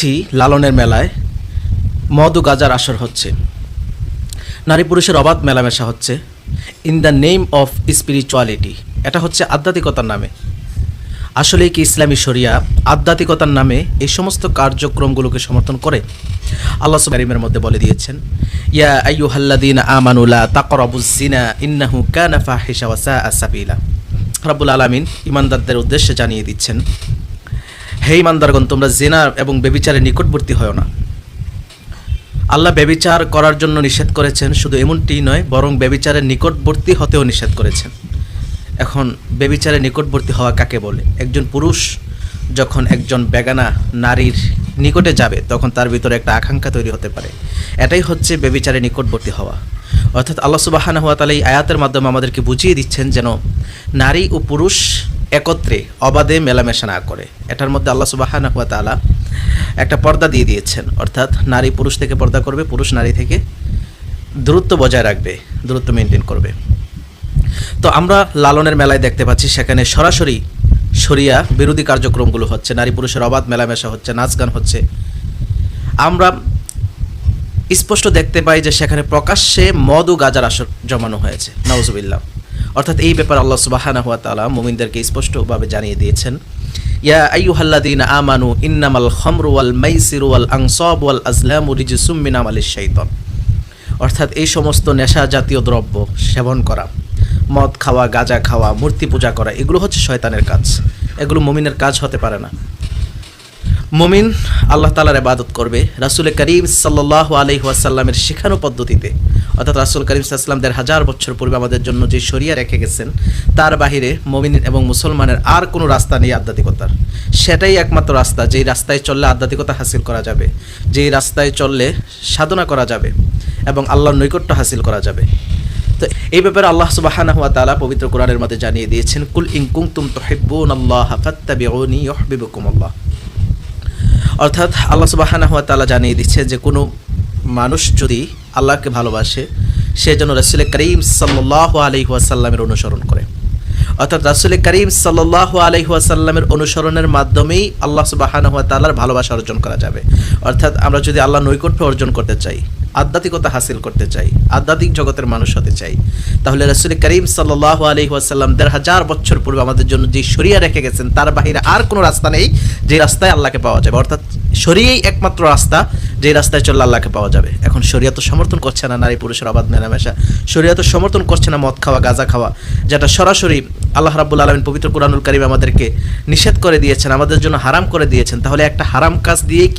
দেখছি লালনের মেলায় মদ ও গাজার আসর হচ্ছে, নারী পুরুষের অবাধ মেলামেশা হচ্ছে in the name of spirituality. এটা হচ্ছে আধ্যাত্মিকতার নামে। আসলে কি ইসলামী শরিয়া আধ্যাত্মিকতার নামে এই সমস্ত কার্যক্রমগুলোকে সমর্থন করে? আল্লাহ সুবহানাহু কারীমের মধ্যে বলে দিয়েছেন, ইয়া আইয়ুহাল্লাযীনা আমানু লা তাকরাবুজ জিনা ইন্নাহু কানা ফাহিশা ওয়া সাআ সাবিলা। রাব্বুল আলামিন ঈমানদারদের উদ্দেশ্যে জানিয়ে দিচ্ছেন, হে ঈমানদারগণ, তোমরা জিনা এবং ব্যভিচারের নিকটবর্তী হয় না। আল্লাহ ব্যভিচার করার জন্য নিষেধ করেছেন, শুধু এমনটি নয়, বরং ব্যভিচারের নিকটবর্তী হতেও নিষেধ করেছেন। এখন ব্যভিচারের নিকটবর্তী হওয়া কাকে বলে? একজন পুরুষ যখন একজন বেগানা নারীর নিকটে যাবে তখন তার ভিতরে একটা আকাঙ্ক্ষা তৈরি হতে পারে। এটাই হচ্ছে ব্যভিচারের নিকটবর্তী হওয়া। অর্থাৎ আল্লাহ সুবহানাহু ওয়া তাআলা এই আয়াতের মাধ্যমে আমাদেরকে বুঝিয়ে দিচ্ছেন যেন নারী ও পুরুষ একত্রে অবাধে মেলামেশা না করে। এটার মধ্যে আল্লাহ সুবহানাহু ওয়া তাআলা একটা পর্দা দিয়ে দিয়েছেন, অর্থাৎ নারী পুরুষ থেকে পর্দা করবে, পুরুষ নারী থেকে দূরত্ব বজায় রাখবে, দূরত্ব মেনটেন করবে। তো আমরা লালনের মেলায় দেখতে পাচ্ছি সেখানে সরাসরি শরিয়া বিরোধী কার্যক্রমগুলো হচ্ছে, নারী পুরুষের অবাধ মেলামেশা হচ্ছে, নাচ গান হচ্ছে। আমরা স্পষ্ট দেখতে পাই যে সেখানে প্রকাশ্যে মদ ও গাজার আসর জমানো হয়েছে, নাউজুবিল্লাহ। অর্থাৎ এই ব্যাপারে আল্লাহ সুবহানাহু ওয়া তাআলা মুমিনদেরকে স্পষ্টভাবে জানিয়ে দিয়েছেন, ইয়া আইয়ুহাল্লাযীনা আমানু ইন্নামাল খামরু ওয়াল মাইসিরু ওয়াল আনসাবু ওয়াল আজলামু রিজসুম মিন আমালিশ শাইতান। অর্থাৎ এই সমস্ত নেশা জাতীয় দ্রব্য সেবন করা, মদ খাওয়া, গাঁজা খাওয়া, মূর্তি পূজা করা, এগুলো হচ্ছে শয়তানের কাজ। এগুলো মুমিনের কাজ হতে পারে না। মুমিন আল্লাহ তাআলার ইবাদত করবে রাসূল করিম সাল্লাল্লাহু আলাইহি ওয়াসাল্লামের শেখানো পদ্ধতিতে। অর্থাৎ রাসূল করিম সাল্লাল্লাহু আলাইহি ওয়াসাল্লাম ১৫০০ বছর পূর্বে আমাদের জন্য যে শরিয়া রেখে গেছেন, তার বাহিরে মুমিন এবং মুসলমানের আর কোনো রাস্তা নেই আধ্যাত্মিকতার। সেটাই একমাত্র রাস্তা, যেই রাস্তায় চললে আধ্যাত্মিকতা হাসিল করা যাবে, যেই রাস্তায় চললে সাধনা করা যাবে এবং আল্লাহর নৈকট্য হাসিল করা যাবে। তো এই ব্যাপারে আল্লাহ সুবহানাহু ওয়া তাআলা পবিত্র কোরআনের মধ্যে জানিয়ে দিয়েছেন, কুল ইন কুনতুম তুহিব্বুনাল্লাহা ফাত্তাবিউনি ইউহিব্বুকুমুল্লাহ। অর্থাৎ আল্লাহ সুবহানাহু ওয়া তাআলা জানিয়ে দিচ্ছেন যে কোনো মানুষ যদি আল্লাহকে ভালোবাসে, সে যেন রাসূল করিম সাল্লাল্লাহু আলাইহি ওয়াসাল্লামের অনুসরণ করে। অর্থাৎ রাসূল করিম সাল্লাল্লাহু আলাইহি ওয়াসাল্লামের অনুসরণের মাধ্যমেই আল্লাহ সুবহানাহু ওয়া তাআলার ভালোবাসা অর্জন করা যাবে। অর্থাৎ আমরা যদি আল্লাহর নৈকট্য অর্জন করতে চাই, আধ্যাত্মিকতা হাসিল করতে চাই, আধ্যাত্মিক জগতের মানুষ হতে চাই, তাহলে রাসূল করিম সাল্লাল্লাহু আলাইহি ওয়াসাল্লাম ১৫০০ বছর পূর্বে আমাদের জন্য যে শরিয়া রেখে গেছেন, তার বাহিরে আর কোনো রাস্তা নেই যে রাস্তায় আল্লাহকে পাওয়া যাবে। অর্থাৎ শরিয়াই একমাত্র রাস্তা, যে রাস্তায় চললে আল্লাহকে পাওয়া যাবে। এখন শরিয়া তো সমর্থন করছে না নারী পুরুষের অবাধ মেলামেশা, শরিয়া তো সমর্থন করছে না মদ খাওয়া, গাঁজা খাওয়া, যেটা সরাসরি আল্লাহ রাব্বুল আলামিন পবিত্র কুরআনুল কারীম আমাদেরকে নিষেধ করে দিয়েছেন, আমাদের জন্য হারাম করে দিয়েছেন। তাহলে একটা হারাম কাজ দিয়ে কি